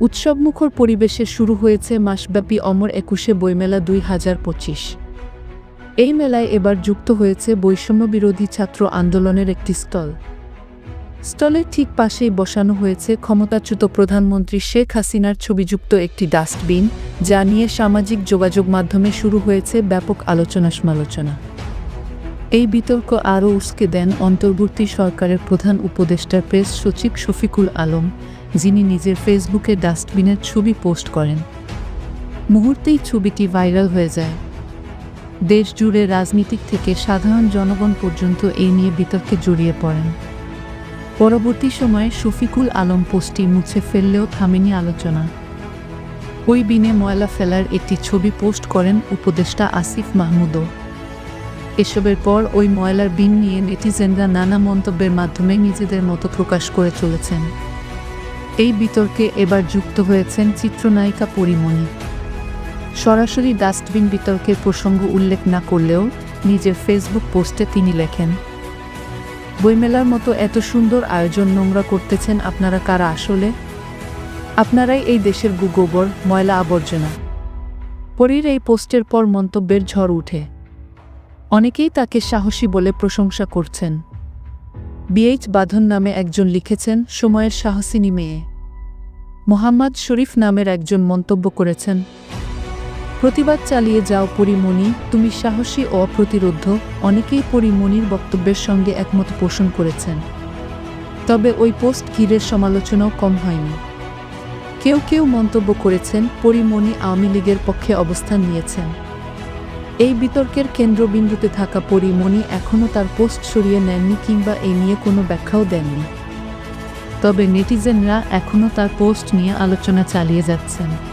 উৎসবমুখর পরিবেশে শুরু হয়েছে মাসব্যাপী অমর ২১শে বইমেলা ২০২৫। এই মেলায় এবার যুক্ত হয়েছে বৈষম্যবিরোধী ছাত্র আন্দোলনের একটি স্টল। স্টলের ঠিক পাশেই বসানো হয়েছে ক্ষমতাচ্যুত প্রধানমন্ত্রী শেখ হাসিনার ছবিযুক্ত একটি ডাস্টবিন, যা নিয়ে সামাজিক যোগাযোগ মাধ্যমে শুরু হয়েছে ব্যাপক আলোচনা-সমালোচনা। এই বিতর্ক আরও উস্কে দেন অন্তর্বর্তী সরকারের প্রধান উপদেষ্টার প্রেস সচিব শফিকুল আলম, যিনি নিজের ফেসবুকে ডাস্টবিনের ছবি পোস্ট করেন। মুহূর্তেই ছবিটি ভাইরাল হয়ে যায়। দেশ জুড়ে রাজনীতিক থেকে সাধারণ জনগণ পর্যন্ত এই নিয়ে বিতর্কে জড়িয়ে পড়েন। পরবর্তী সময়ে শফিকুল আলম পোস্টটি মুছে ফেললেও থামেনি আলোচনা। ওই বিনে ময়লা ফেলার একটি ছবি পোস্ট করেন উপদেষ্টা আসিফ মাহমুদও। এসবের পর ওই ময়লার বিন নিয়ে নেটিজেনরা নানা মন্তব্যের মাধ্যমে নিজেদের মতো প্রকাশ করে চলেছেন। এই বিতর্কে এবার যুক্ত হয়েছেন চিত্রনায়িকা পরীমণি। সরাসরি ডাস্টবিন বিতর্কের প্রসঙ্গ উল্লেখ না করলেও নিজের ফেসবুক পোস্টে তিনি লেখেন, বইমেলার মতো এত সুন্দর আয়োজন নোংরা করতেছেন আপনারা কারা আসলে? আপনারাই এই দেশের গোবর, ময়লা, আবর্জনা। পরীর এই পোস্টের পর মন্তব্যের ঝড় উঠে। অনেকেই তাকে সাহসী বলে প্রশংসা করছেন। বিএইচ বাঁধন নামে একজন লিখেছেন, সময়ের সাহসিনী মেয়ে। মোহাম্মদ শরীফ নামের একজন মন্তব্য করেছেন, প্রতিবাদ চালিয়ে যাও পরীমণি, তুমি সাহসী ও অপ্রতিরোধ্য। অনেকেই পরীমণির বক্তব্যের সঙ্গে একমত পোষণ করেছেন। তবে ওই পোস্ট ঘিরে সমালোচনাও কম হয়নি। কেউ কেউ মন্তব্য করেছেন, পরীমণি আওয়ামী লীগের পক্ষে অবস্থান নিয়েছেন। এই বিতর্কের কেন্দ্রবিন্দুতে থাকা পরীমণি এখনও তার পোস্ট সরিয়ে নেননি কিংবা এই নিয়ে কোনো ব্যাখ্যাও দেননি। তবে নেটিজেনরা এখনও তার পোস্ট নিয়ে আলোচনা চালিয়ে যাচ্ছেন।